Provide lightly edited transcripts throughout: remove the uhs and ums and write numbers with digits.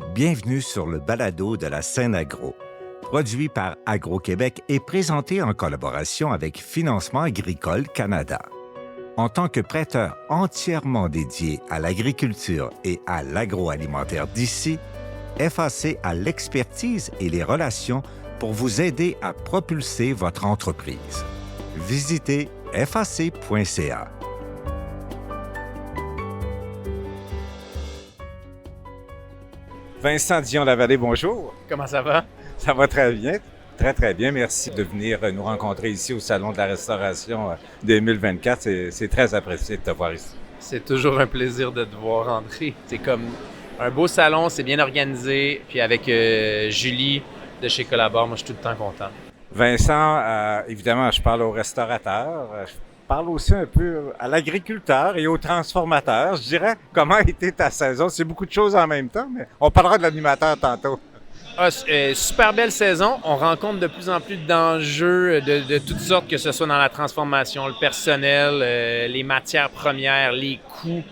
Bienvenue sur le balado de la scène agro, produit par Agro-Québec et présenté en collaboration avec Financement agricole Canada. En tant que prêteur entièrement dédié à l'agriculture et à l'agroalimentaire d'ici, FAC a l'expertise et les relations pour vous aider à propulser votre entreprise. Visitez fac.ca. Vincent Dion-Lavallée, bonjour. Comment ça va? Ça va très bien. Très, très bien. Merci de venir nous rencontrer ici au Salon de la Restauration 2024. C'est très apprécié de te voir ici. C'est toujours un plaisir de te voir rentrer. C'est comme un beau salon, c'est bien organisé. Puis avec Julie de chez Collabore, moi, je suis tout le temps content. Vincent, évidemment, je parle aux restaurateurs. Je parle aussi un peu à l'agriculteur et aux transformateurs. Je dirais, comment a été ta saison? C'est beaucoup de choses en même temps, mais on parlera de l'animateur tantôt. Super belle saison. On rencontre de plus en plus d'enjeux de toutes sortes, que ce soit dans la transformation, le personnel, les matières premières, les coûts.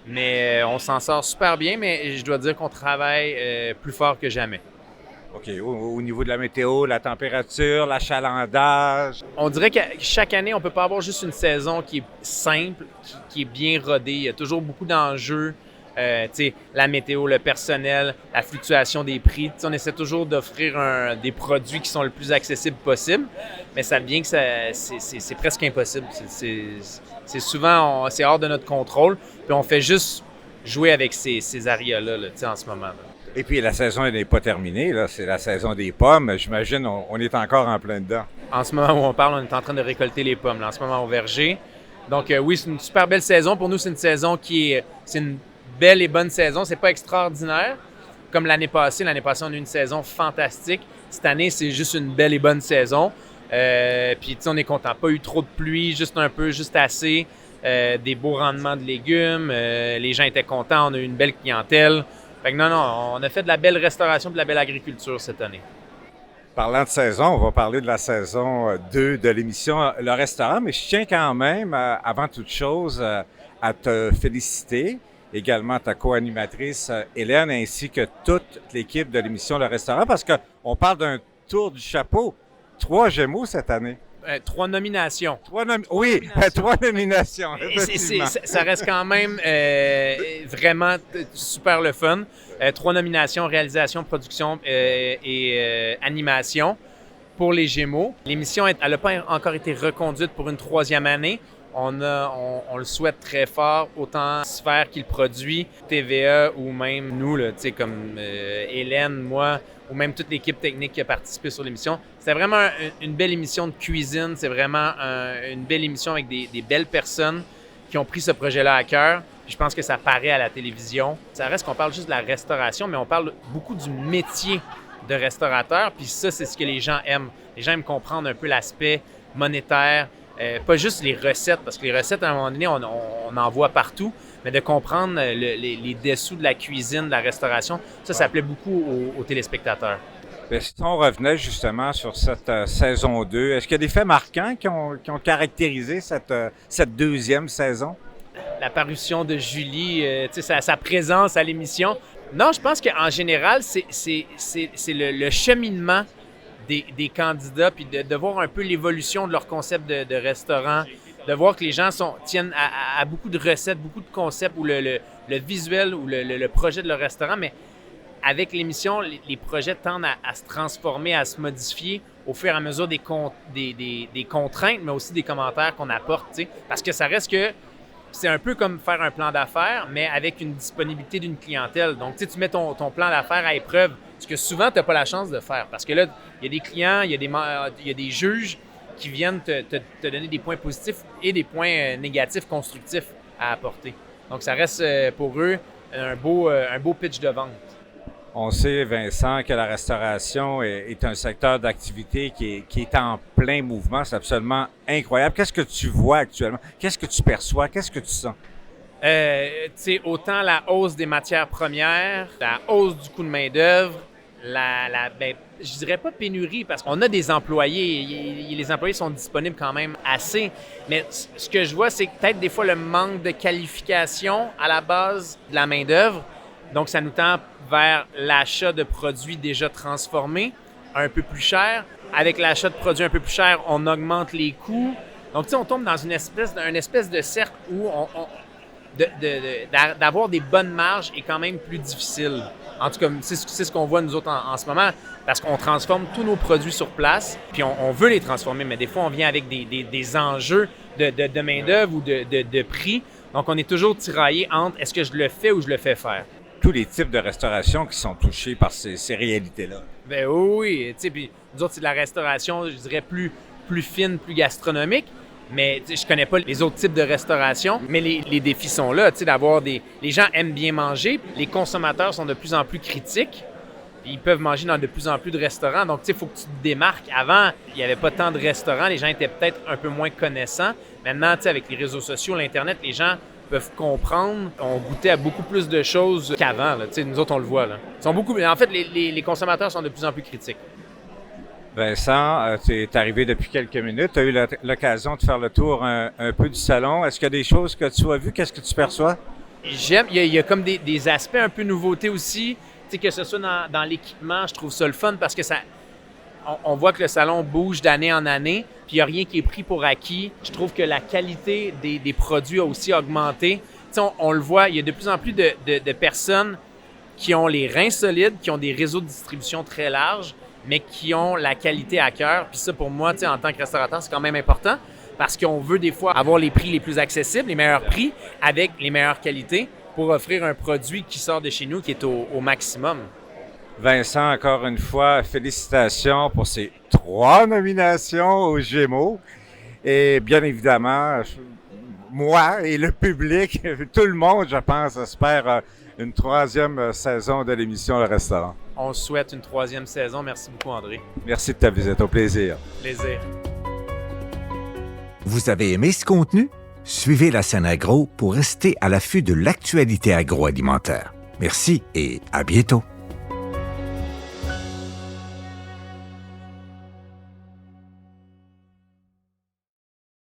Mais on s'en sort super bien, mais je dois dire qu'on travaille plus fort que jamais. OK. Au niveau de la météo, la température, l'achalandage. On dirait que chaque année, on ne peut pas avoir juste une saison qui est simple, qui est bien rodée. Il y a toujours beaucoup d'enjeux. La météo, le personnel, la fluctuation des prix. On essaie toujours d'offrir des produits qui sont le plus accessibles possible, mais ça devient que c'est presque impossible. C'est souvent, c'est hors de notre contrôle, puis on fait juste jouer avec ces aria-là en ce moment. Et puis la saison n'est pas terminée, là. C'est la saison des pommes. J'imagine on est encore en plein dedans. En ce moment où on parle, on est en train de récolter les pommes, là, en ce moment au verger. Donc oui, c'est une super belle saison. Pour nous, c'est une saison c'est une belle et bonne saison. C'est pas extraordinaire comme l'année passée. L'année passée, on a eu une saison fantastique. Cette année, c'est juste une belle et bonne saison. Puis on est content. Pas eu trop de pluie, juste un peu, juste assez. Des beaux rendements de légumes. Les gens étaient contents. On a eu une belle clientèle. Fait que non, on a fait de la belle restauration, de la belle agriculture cette année. Parlant de saison, on va parler de la saison 2 de l'émission Le Restaurant, mais je tiens quand même, avant toute chose, à te féliciter, également ta co-animatrice Hélène, ainsi que toute l'équipe de l'émission Le Restaurant, parce qu'on parle d'un tour du chapeau. 3 Gémeaux cette année. 3 nominations. Oui, 3 nominations. Ça reste quand même vraiment super le fun. 3 nominations, réalisation, production et animation pour les Gémeaux. L'émission, elle n'a pas encore été reconduite pour une 3e année. On le souhaite très fort, autant Sphère qui le produit, TVA ou même nous, là, comme Hélène, moi, ou même toute l'équipe technique qui a participé sur l'émission. C'était vraiment une belle émission de cuisine. C'est vraiment une belle émission avec des belles personnes qui ont pris ce projet-là à cœur. Puis je pense que ça paraît à la télévision. Ça reste qu'on parle juste de la restauration, mais on parle beaucoup du métier de restaurateur. Puis ça, c'est ce que les gens aiment. Les gens aiment comprendre un peu l'aspect monétaire, pas juste les recettes, parce que les recettes, à un moment donné, on en voit partout, mais de comprendre les dessous de la cuisine, de la restauration, ça plaît beaucoup aux téléspectateurs. Bien, si on revenait justement sur cette saison 2, est-ce qu'il y a des faits marquants qui ont caractérisé cette 2e saison? La parution de Julie, sa présence à l'émission. Non, je pense qu'en général, c'est le cheminement des candidats, puis de voir un peu l'évolution de leur concept de restaurant, de voir que les gens tiennent à beaucoup de recettes, beaucoup de concepts, ou le visuel ou le projet de leur restaurant, mais avec l'émission, les projets tendent à se transformer, à se modifier au fur et à mesure des contraintes, mais aussi des commentaires qu'on apporte, parce que ça reste que c'est un peu comme faire un plan d'affaires, mais avec une disponibilité d'une clientèle. Donc, tu mets ton plan d'affaires à épreuve, ce que souvent, tu n'as pas la chance de faire. Parce que là, il y a des clients, il y a des juges qui viennent te donner des points positifs et des points négatifs, constructifs à apporter. Donc, ça reste pour eux un beau pitch de vente. On sait, Vincent, que la restauration est un secteur d'activité qui est en plein mouvement. C'est absolument incroyable. Qu'est-ce que tu vois actuellement? Qu'est-ce que tu perçois? Qu'est-ce que tu sens? Autant la hausse des matières premières, la hausse du coût de main-d'œuvre, je dirais pas pénurie, parce qu'on a des employés. Les employés sont disponibles quand même assez. Mais ce que je vois, c'est peut-être des fois le manque de qualification à la base de la main-d'œuvre. Donc, ça nous tend vers l'achat de produits déjà transformés, un peu plus chers. Avec l'achat de produits un peu plus chers, on augmente les coûts. Donc, tu sais, on tombe dans une espèce de cercle où d'avoir des bonnes marges est quand même plus difficile. En tout cas, c'est ce qu'on voit nous autres en ce moment, parce qu'on transforme tous nos produits sur place, puis on veut les transformer, mais des fois, on vient avec des enjeux de main-d'œuvre ou de prix. Donc, on est toujours tiraillé entre est-ce que je le fais ou je le fais faire. Tous les types de restauration qui sont touchés par ces réalités-là. Ben oui, tu sais, puis nous autres, c'est de la restauration, je dirais, plus fine, plus gastronomique. Mais je connais pas les autres types de restauration, mais les défis sont là, tu sais, d'avoir les gens aiment bien manger, les consommateurs sont de plus en plus critiques, puis ils peuvent manger dans de plus en plus de restaurants, donc tu sais, il faut que tu te démarques. Avant, il n'y avait pas tant de restaurants, les gens étaient peut-être un peu moins connaissants. Maintenant, tu sais, avec les réseaux sociaux, l'Internet, les gens peuvent comprendre, ont goûté à beaucoup plus de choses qu'avant, là. Tu sais, nous autres, on le voit, là. En fait, les consommateurs sont de plus en plus critiques. Vincent, tu es arrivé depuis quelques minutes. Tu as eu l'occasion de faire le tour un peu du salon. Est-ce qu'il y a des choses que tu as vues? Qu'est-ce que tu perçois? J'aime. Il y a comme des aspects un peu nouveautés aussi. Tu sais, que ce soit dans l'équipement, je trouve ça le fun parce que on voit que le salon bouge d'année en année, puis il n'y a rien qui est pris pour acquis. Je trouve que la qualité des produits a aussi augmenté. Tu sais, on le voit, il y a de plus en plus de personnes qui ont les reins solides, qui ont des réseaux de distribution très larges, mais qui ont la qualité à cœur. Puis ça, pour moi, tu sais, en tant que restaurateur, c'est quand même important parce qu'on veut des fois avoir les prix les plus accessibles, les meilleurs prix avec les meilleures qualités pour offrir un produit qui sort de chez nous qui est au maximum. Vincent, encore une fois, félicitations pour ces 3 nominations aux Gémeaux. Et bien évidemment, moi et le public, tout le monde, je pense, espère une 3e saison de l'émission Le Restaurant. On souhaite une 3e saison. Merci beaucoup, André. Merci de ta visite. Au plaisir. Plaisir. Vous avez aimé ce contenu? Suivez la scène agro pour rester à l'affût de l'actualité agroalimentaire. Merci et à bientôt.